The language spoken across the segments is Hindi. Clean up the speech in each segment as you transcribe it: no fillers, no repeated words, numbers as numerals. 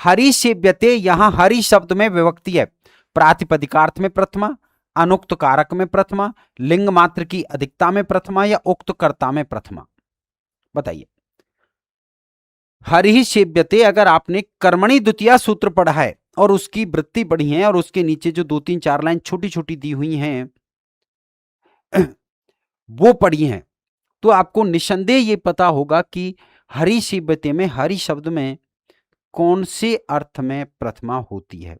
हरि सेव्यते, यहां हरि शब्द में विभक्ति है, प्रातिपदिकार्थ में प्रथमा, अनुक्त कारक में प्रथमा, लिंग मात्र की अधिकता में प्रथमा या उक्त कर्ता में प्रथमा? बताइए। हरि सेव्यते, अगर आपने कर्मणि द्वितीया सूत्र पढ़ा है और उसकी वृत्ति पढ़ी है और उसके नीचे जो 2-3-4 लाइन छोटी छोटी दी हुई हैं वो पढ़ी हैं, तो आपको निसंदेह ये पता होगा कि हरि सेव्यते में हरि शब्द में कौन से अर्थ में प्रथमा होती है।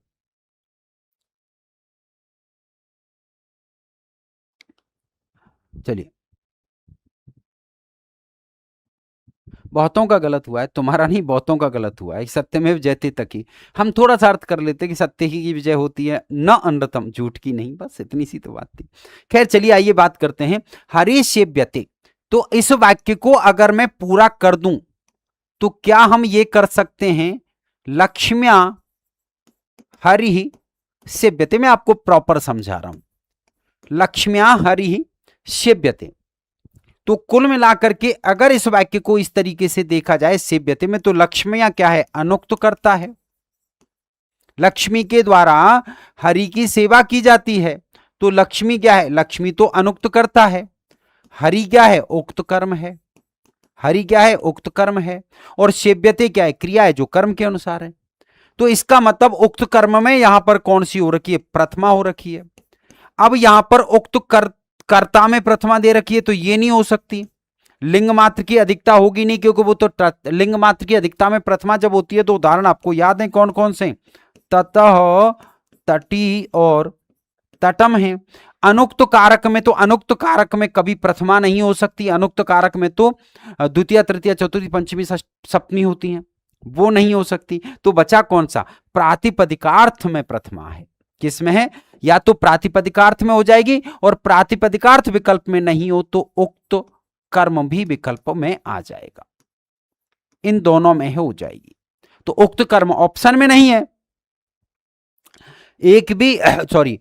चलिए, बहुतों का गलत हुआ है, तुम्हारा नहीं, बहुतों का गलत हुआ है। सत्यमेव जयते तक ही हम थोड़ा सा अर्थ कर लेते कि सत्य ही की विजय होती है, न अनृतम, झूठ की नहीं, बस इतनी सी तो बात थी। खैर चलिए आइए बात करते हैं हरि सेव्यते। तो इस वाक्य को अगर मैं पूरा कर दूं तो क्या हम ये कर सकते हैं, लक्ष्म्या हरि सेव्यते? मैं आपको प्रॉपर समझा रहा हूं, लक्ष्म्या हरि सेव्यते। तो कुल मिलाकर के अगर इस वाक्य को इस तरीके से देखा जाए सेव्यते में, तो लक्ष्म्या क्या है, अनुक्त करता है। लक्ष्मी के द्वारा हरि की सेवा की जाती है, तो लक्ष्मी क्या है, लक्ष्मी तो अनुक्त करता है। हरि क्या है, उक्त कर्म है। हरि क्या है, उक्त कर्म है। और सेव्यते क्या है, क्रिया है जो कर्म के अनुसार है। तो इसका मतलब उक्त कर्म में यहां पर कौन सी हो रखी है, प्रथमा हो रखी है। अब यहां पर उक्त कर्ता में प्रथमा दे रखी है, तो ये नहीं हो सकती। लिंग मात्र की अधिकता होगी नहीं, क्योंकि वो तो लिंग मात्र की अधिकता में प्रथमा जब होती है, तो उदाहरण आपको याद है कौन कौन से, ततः, तटी और तटम है। अनुक्त कारक में, तो अनुक्त कारक में कभी प्रथमा नहीं हो सकती। अनुक्त कारक में तो द्वितीय, तृतीय, चतुर्थी, पंचमी, सप्तमी होती हैं, वो नहीं हो सकती। तो बचा कौन सा, प्रातिपदिकार्थ में प्रथमा है। किसमें है, या तो प्रातिपदिकार्थ में हो जाएगी, और प्रातिपदिकार्थ विकल्प में नहीं हो तो उक्त कर्म भी विकल्प में आ जाएगा। इन दोनों में हो जाएगी। तो उक्त कर्म ऑप्शन में नहीं है, एक भी सॉरी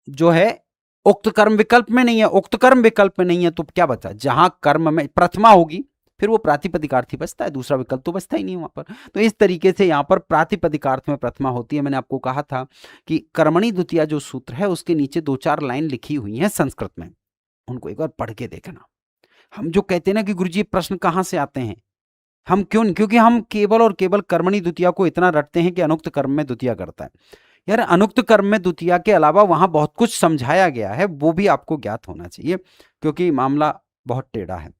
जो है उक्त कर्म विकल्प में नहीं है। उक्त कर्म विकल्प में नहीं है तो क्या बचा, जहां कर्म में प्रथमा होगी फिर वो प्रातिपदिकार्थी बचता है, दूसरा विकल्प तो बचता ही नहीं वहां पर। तो इस तरीके से यहां पर प्रातिपदिकार्थ में प्रथमा होती है। मैंने आपको कहा था कि कर्मणि द्वितीया जो सूत्र है उसके नीचे 2-4 लाइन लिखी हुई हैं संस्कृत में, उनको एक बार पढ़ के देखना। हम जो कहते हैं ना कि गुरुजी प्रश्न कहां से आते हैं, हम क्यों, क्योंकि हम केवल और केवल कर्मणि द्वितीया को इतना रटते हैं कि अनुक्त कर्म में द्वितीया करता है। यार अनुक्त कर्म में द्वितीया के अलावा वहां बहुत कुछ समझाया गया है, वो भी आपको ज्ञात होना चाहिए, क्योंकि मामला बहुत टेढ़ा है।